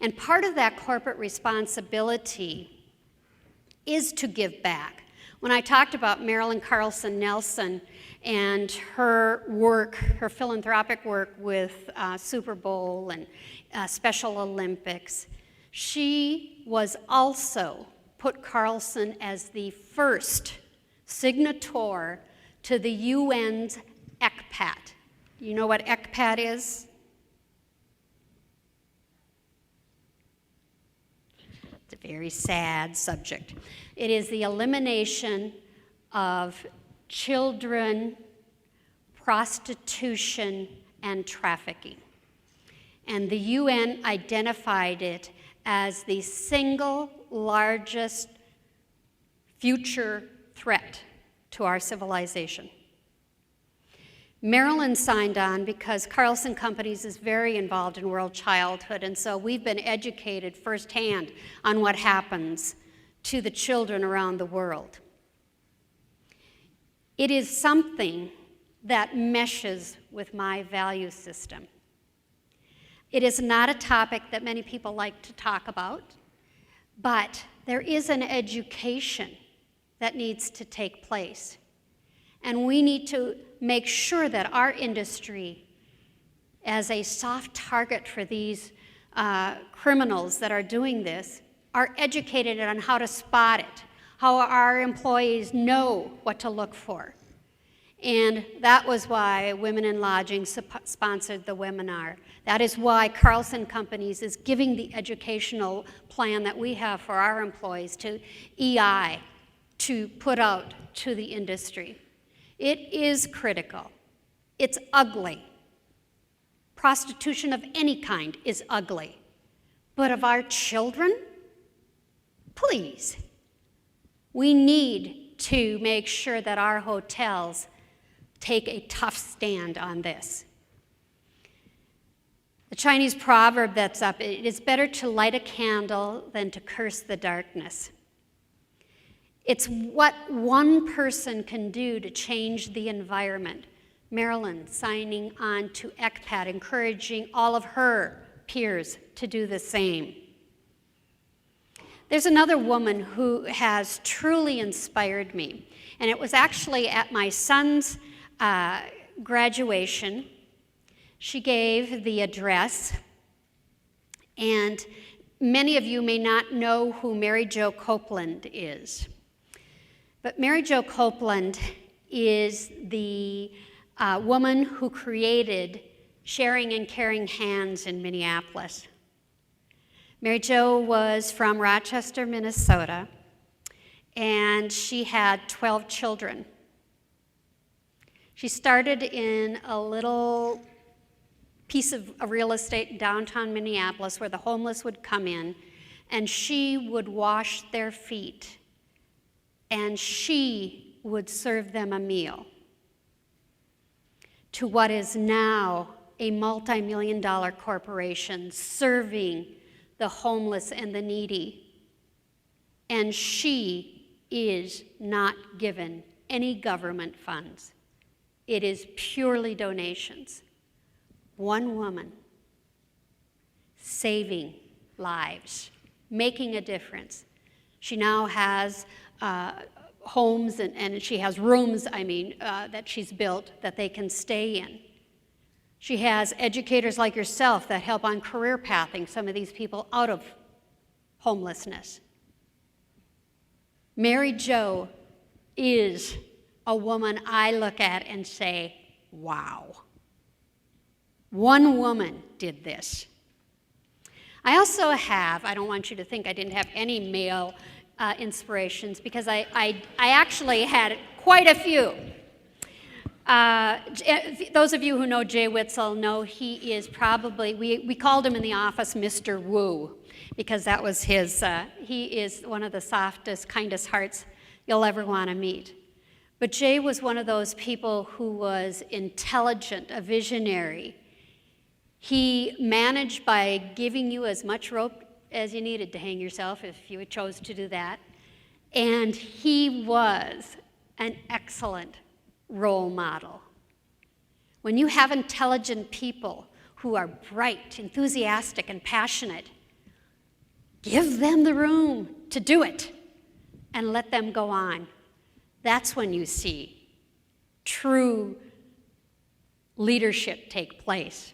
And part of that corporate responsibility is to give back. When I talked about Marilyn Carlson Nelson and her work, her philanthropic work with Super Bowl and Special Olympics, she was also put Carlson as the first signator to the UN's ICHRIE. You know what ICHRIE is? It's a very sad subject. It is the elimination of children, prostitution, and trafficking. And the UN identified it as the single largest future threat to our civilization. Marilyn signed on because Carlson Companies is very involved in world childhood, and so we've been educated firsthand on what happens to the children around the world. It is something that meshes with my value system. It is not a topic that many people like to talk about, but there is an education that needs to take place. And we need to make sure that our industry, as a soft target for these criminals that are doing this, are educated on how to spot it, how our employees know what to look for. And that was why Women in Lodging sponsored the webinar. That is why Carlson Companies is giving the educational plan that we have for our employees to EI to put out to the industry. It is critical. It's ugly. Prostitution of any kind is ugly. But of our children, please. We need to make sure that our hotels take a tough stand on this. The Chinese proverb that's up, it is better to light a candle than to curse the darkness. It's what one person can do to change the environment. Marilyn signing on to ECPAT, encouraging all of her peers to do the same. There's another woman who has truly inspired me, and it was actually at my son's graduation. She gave the address, and many of you may not know who Mary Jo Copeland is. But Mary Jo Copeland is the woman who created Sharing and Caring Hands in Minneapolis. Mary Jo was from Rochester, Minnesota, and she had 12 children. She started in a little piece of real estate in downtown Minneapolis where the homeless would come in, and she would wash their feet, and she would serve them a meal, to what is now a multi-million-dollar corporation serving the homeless and the needy. And she is not given any government funds. It is purely donations. One woman saving lives, making a difference. She now has homes and she has rooms, that she's built that they can stay in. She has educators like yourself that help on career pathing some of these people out of homelessness. Mary Jo is a woman I look at and say, wow. One woman did this. I also have, I don't want you to think I didn't have any male inspirations, because I actually had quite a few. Those of you who know Jay Witzel know he is probably, we called him in the office Mr. Woo, because that was his, he is one of the softest, kindest hearts you'll ever want to meet. But Jay was one of those people who was intelligent, a visionary. He managed by giving you as much rope as you needed to hang yourself if you chose to do that. And he was an excellent role model. When you have intelligent people who are bright, enthusiastic, and passionate, Give them the room to do it and let them go on. That's when you see true leadership take place.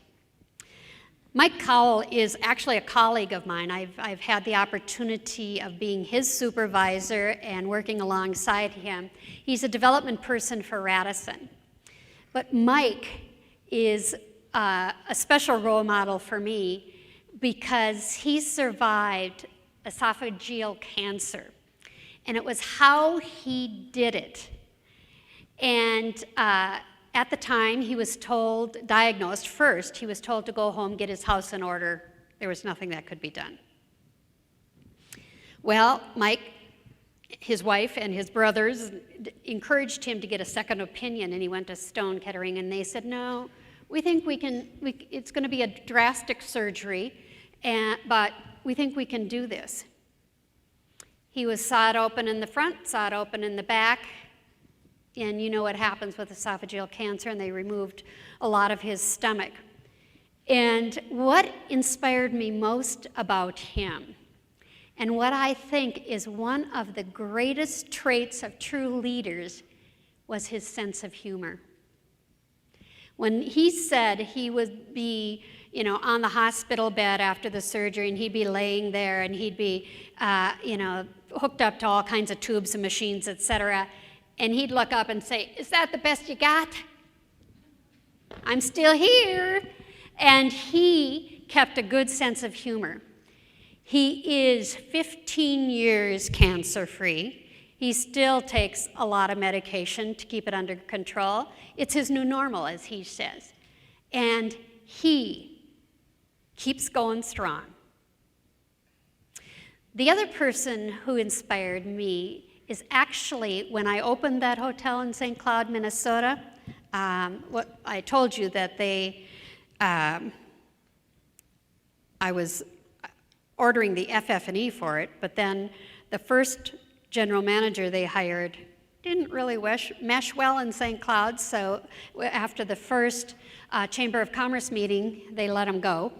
Mike Cowell is actually a colleague of mine. I've had the opportunity of being his supervisor and working alongside him. He's a development person for Radisson. But Mike is a special role model for me because he survived esophageal cancer. And it was how he did it. And at the time, he was diagnosed first, he was told to go home, get his house in order. There was nothing that could be done. Well, Mike, his wife, and his brothers encouraged him to get a second opinion, and he went to Stone Kettering, and they said, no, we think it's going to be a drastic surgery, but we think we can do this. He was sawed open in the front, sawed open in the back, and you know what happens with esophageal cancer, and they removed a lot of his stomach. And what inspired me most about him, and what I think is one of the greatest traits of true leaders, was his sense of humor. When he said he would be, on the hospital bed after the surgery, and he'd be laying there, and he'd be, hooked up to all kinds of tubes and machines, etc., and he'd look up and say, is that the best you got? I'm still here. And he kept a good sense of humor. He is 15 years cancer-free. He still takes a lot of medication to keep it under control. It's his new normal, as he says. And he keeps going strong. The other person who inspired me is actually when I opened that hotel in St. Cloud, Minnesota. What I told you that I was ordering the FF&E for it, but then the first general manager they hired didn't really mesh well in St. Cloud, so after the first Chamber of Commerce meeting, they let him go.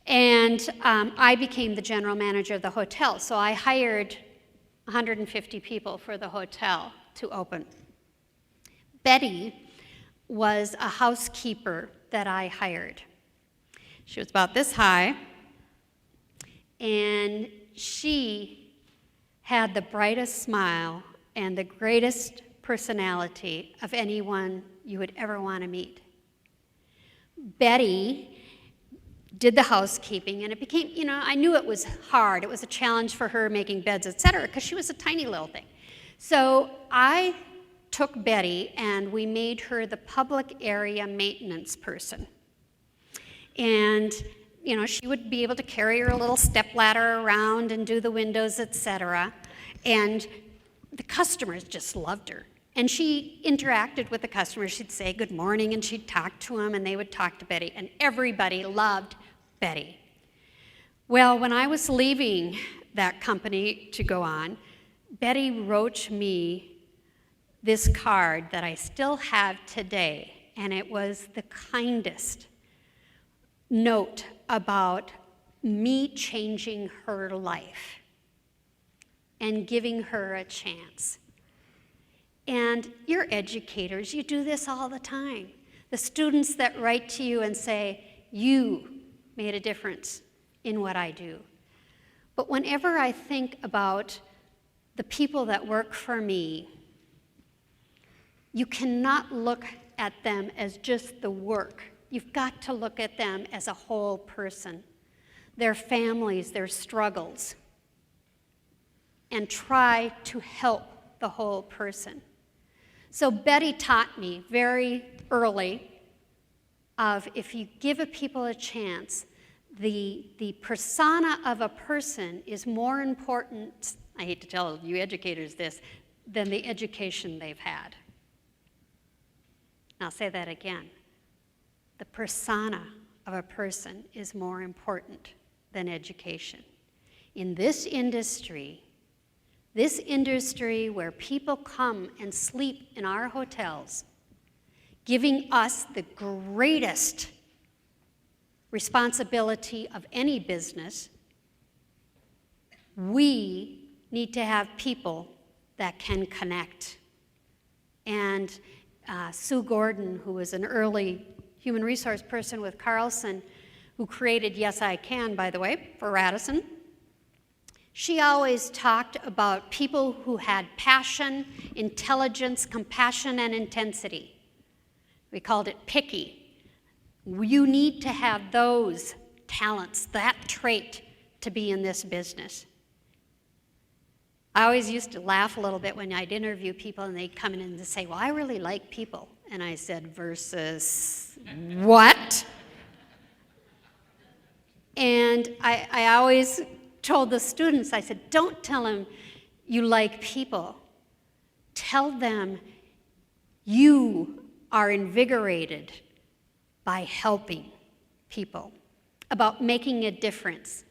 And I became the general manager of the hotel, so I hired 150 people for the hotel to open. Betty was a housekeeper that I hired. She was about this high, and she had the brightest smile and the greatest personality of anyone you would ever want to meet. Betty did the housekeeping, and it became, I knew it was hard. It was a challenge for her making beds, etc., because she was a tiny little thing. So I took Betty, and we made her the public area maintenance person. And, she would be able to carry her little stepladder around and do the windows, etc. And the customers just loved her. And she interacted with the customers. She'd say good morning, and she'd talk to them, and they would talk to Betty. And everybody loved Betty. Well, when I was leaving that company to go on, Betty wrote me this card that I still have today, and it was the kindest note about me changing her life and giving her a chance. And you're educators, you do this all the time. The students that write to you and say, you made a difference in what I do. But whenever I think about the people that work for me, you cannot look at them as just the work. You've got to look at them as a whole person, their families, their struggles, and try to help the whole person. So Betty taught me very early of if you give people a chance, the persona of a person is more important, I hate to tell you educators this, than the education they've had. I'll say that again. The persona of a person is more important than education. In this industry where people come and sleep in our hotels, giving us the greatest responsibility of any business, we need to have people that can connect. And Sue Gordon, who was an early human resource person with Carlson, who created Yes, I Can, by the way, for Radisson, she always talked about people who had passion, intelligence, compassion, and intensity. We called it picky. You need to have those talents, that trait, to be in this business. I always used to laugh a little bit when I'd interview people and they'd come in and say, well, I really like people. And I said, versus what? And I always told the students, I said, don't tell them you like people. Tell them you are invigorated by helping people, about making a difference.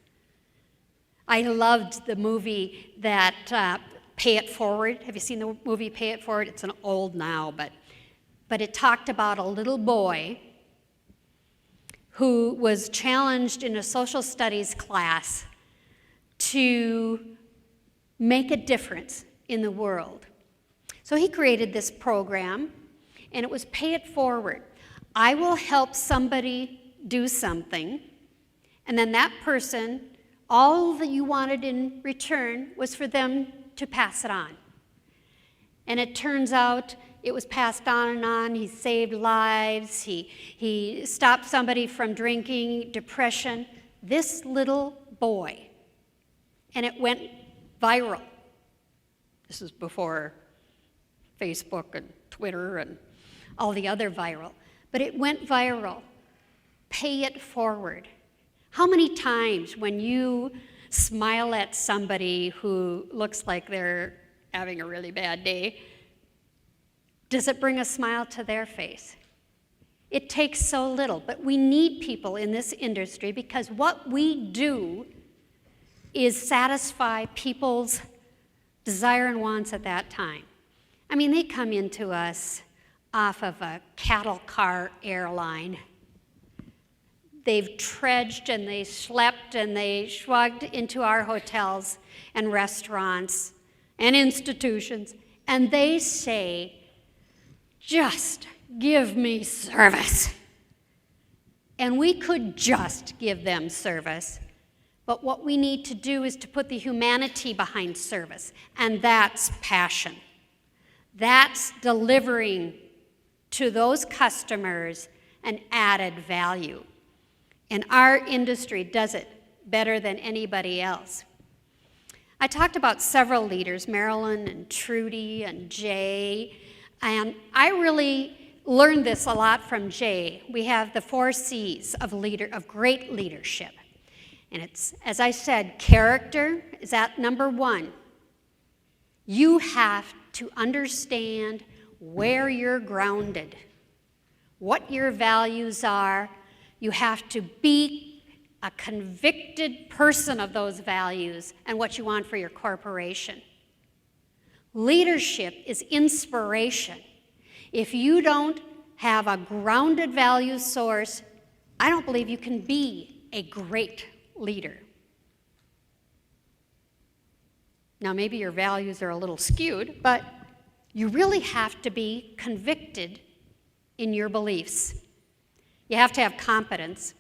I loved the movie that Pay It Forward. Have you seen the movie Pay It Forward? It's an old now, but it talked about a little boy who was challenged in a social studies class to make a difference in the world. So he created this program, and it was Pay It Forward. I will help somebody do something, and then that person, all that you wanted in return was for them to pass it on. And it turns out it was passed on and on. He saved lives. He stopped somebody from drinking, depression. This little boy. And it went viral. This is before Facebook and Twitter and all the other viral. But it went viral. Pay it forward. How many times when you smile at somebody who looks like they're having a really bad day, does it bring a smile to their face? It takes so little, but we need people in this industry because what we do is satisfy people's desire and wants at that time. I mean, they come into us off of a cattle car airline. They've trudged and they slept and they shrugged into our hotels and restaurants and institutions, and they say, just give me service. And we could just give them service, but what we need to do is to put the humanity behind service, and that's passion. That's delivering to those customers an added value. And our industry does it better than anybody else. I talked about several leaders, Marilyn and Trudy and Jay, and I really learned this a lot from Jay. We have the 4 C's of great leadership. And it's, as I said, character is at number 1. You have to understand where you're grounded, what your values are. You have to be a convicted person of those values and what you want for your corporation. Leadership is inspiration. If you don't have a grounded value source, I don't believe you can be a great leader. Now, maybe your values are a little skewed, but you really have to be convicted in your beliefs. You have to have competence.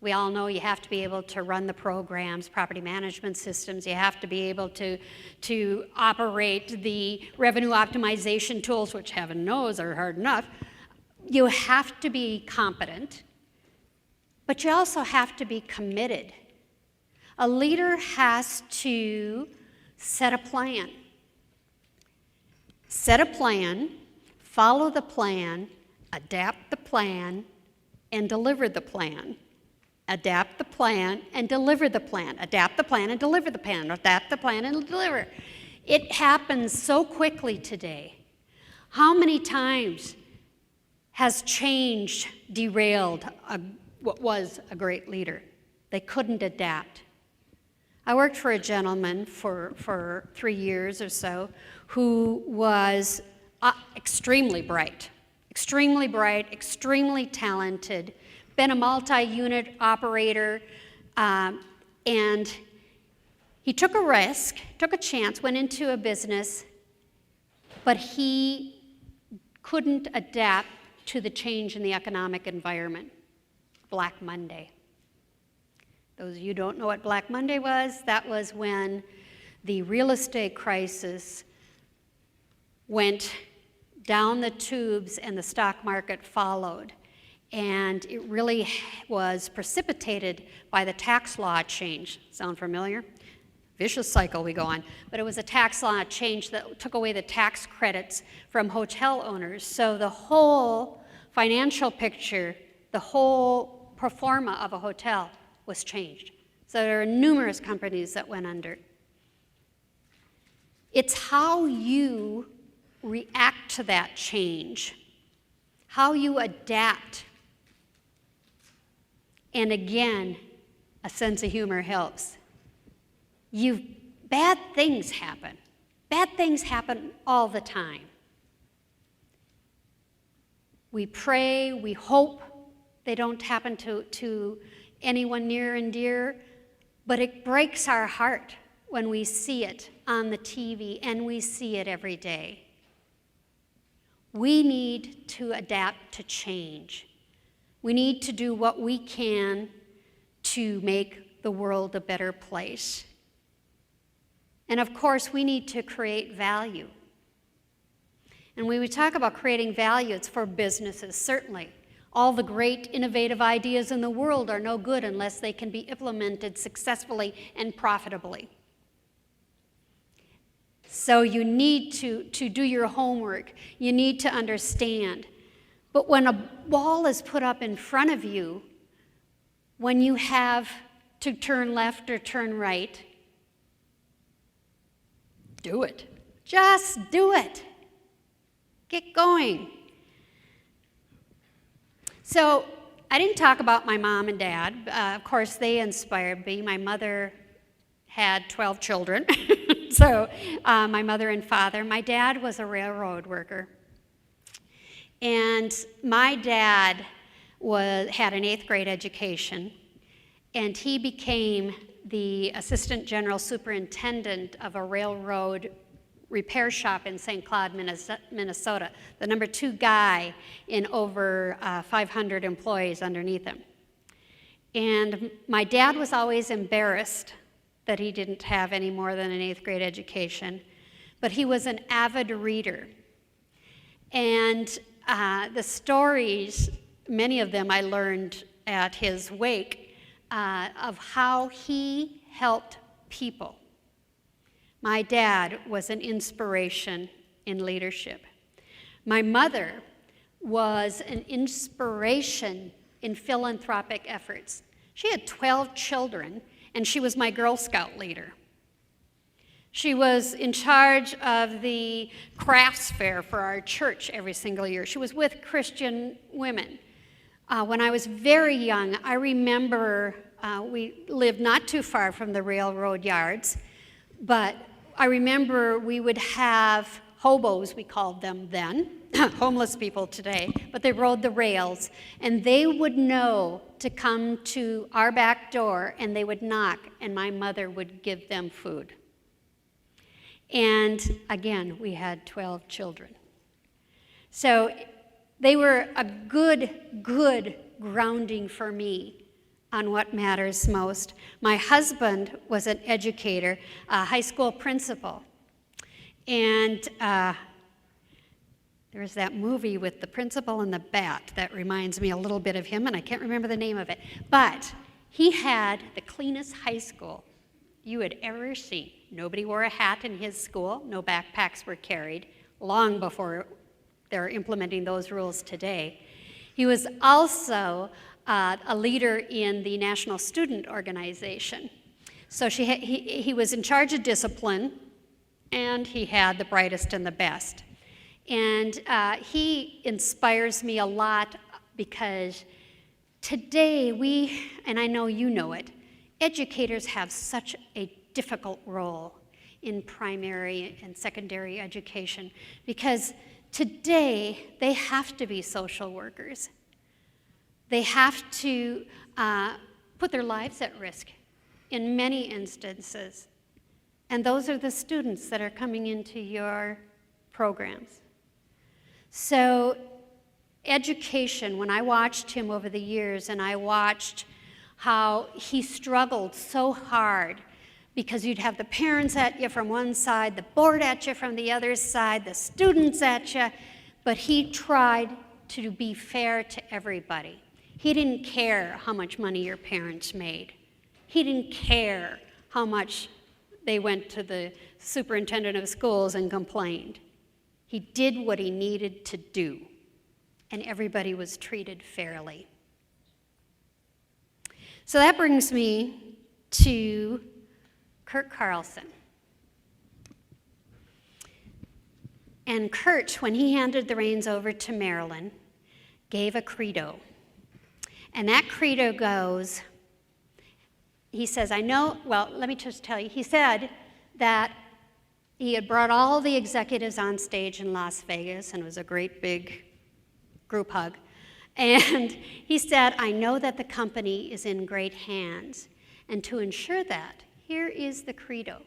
We all know you have to be able to run the programs, property management systems. You have to be able to operate the revenue optimization tools, which heaven knows are hard enough. You have to be competent, but you also have to be committed. A leader has to set a plan. Set a plan, follow the plan, adapt the plan, and deliver the plan. Adapt the plan and deliver the plan. Adapt the plan and deliver the plan. Adapt the plan and deliver. It happens so quickly today. How many times has change derailed what was a great leader? They couldn't adapt. I worked for a gentleman for 3 years or so who was extremely bright, extremely talented, been a multi-unit operator, and He took a risk, took a chance, went into a business, but he couldn't adapt to the change in the economic environment. Black Monday. Those of you who don't know what Black Monday was, that was when the real estate crisis went down the tubes and the stock market followed. And it really was precipitated by the tax law change. Sound familiar? Vicious cycle we go on. But it was a tax law change that took away the tax credits from hotel owners. So the whole financial picture, the whole pro forma of a hotel was changed. So there are numerous companies that went under. It's how you react to that change, how you adapt. And again, a sense of humor helps. Bad things happen. Bad things happen all the time. We pray, we hope they don't happen to anyone near and dear, but it breaks our heart when we see it on the TV, and we see it every day. We need to adapt to change. We need to do what we can to make the world a better place. And of course, we need to create value. And when we talk about creating value, it's for businesses, certainly. All the great innovative ideas in the world are no good unless they can be implemented successfully and profitably. So you need to do your homework. You need to understand. But when a wall is put up in front of you, when you have to turn left or turn right, do it. Just do it. Get going. So I didn't talk about my mom and dad. Of course, they inspired me. My mother had 12 children. So my mother and father. My dad was a railroad worker. And my dad had an 8th grade education, and he became the assistant general superintendent of a railroad repair shop in St. Cloud, Minnesota, the number 2 guy in over 500 employees underneath him. And my dad was always embarrassed that he didn't have any more than an 8th grade education, but he was an avid reader. And the stories, many of them I learned at his wake, of how he helped people. My dad was an inspiration in leadership. My mother was an inspiration in philanthropic efforts. She had 12 children, and she was my Girl Scout leader. She was in charge of the crafts fair for our church every single year. She was with Christian women. When I was very young, I remember we lived not too far from the railroad yards, but I remember we would have hobos, we called them then, homeless people today, but they rode the rails, and they would know to come to our back door, and they would knock, and my mother would give them food. And again, we had 12 children. So they were a good grounding for me on what matters most. My husband was an educator, a high school principal. And there's that movie with the principal and the bat that reminds me a little bit of him, and I can't remember the name of it. But he had the cleanest high school you had ever seen. Nobody wore a hat in his school. No backpacks were carried, long before they're implementing those rules today. He was also a leader in the National Student Organization. So he was in charge of discipline, and he had the brightest and the best. And he inspires me a lot because today and I know you know it, educators have such a difficult role in primary and secondary education because today they have to be social workers. They have to put their lives at risk in many instances. And those are the students that are coming into your programs. So education, when I watched him over the years and I watched how he struggled so hard because you'd have the parents at you from one side, the board at you from the other side, the students at you, but he tried to be fair to everybody. He didn't care how much money your parents made. He didn't care how much they went to the superintendent of schools and complained. He did what he needed to do, and everybody was treated fairly. So that brings me to Kurt Carlson. And Kurt, when he handed the reins over to Marilyn, gave a credo. And that credo goes, he says, let me just tell you, he said that he had brought all the executives on stage in Las Vegas, and it was a great big group hug. And he said, I know that the company is in great hands. And to ensure that, here is the credo.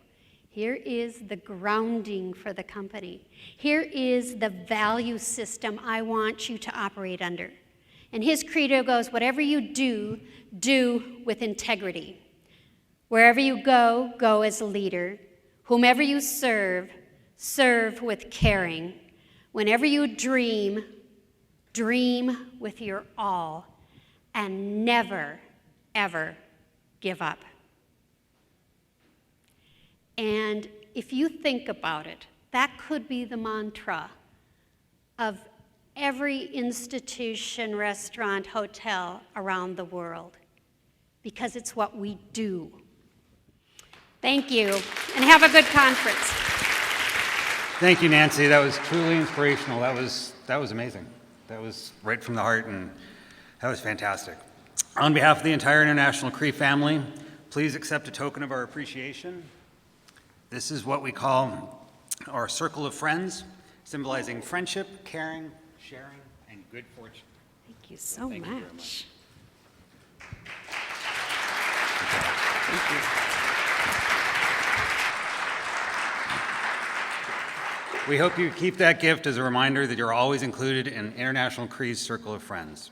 Here is the grounding for the company. Here is the value system I want you to operate under. And his credo goes, whatever you do, do with integrity. Wherever you go, go as a leader. Whomever you serve, serve with caring. Whenever you dream, dream with your all. And never, ever give up. And if you think about it, that could be the mantra of every institution, restaurant, hotel around the world, because it's what we do. Thank you, and have a good conference. Thank you, Nancy. That was truly inspirational. That was amazing. That was right from the heart, and that was fantastic. On behalf of the entire International ICHRIE family, please accept a token of our appreciation. This is what we call our circle of friends, symbolizing friendship, caring, sharing, and good fortune. Thank you so much. You very much. Thank you. We hope you keep that gift as a reminder that you're always included in International ICHRIE's circle of friends.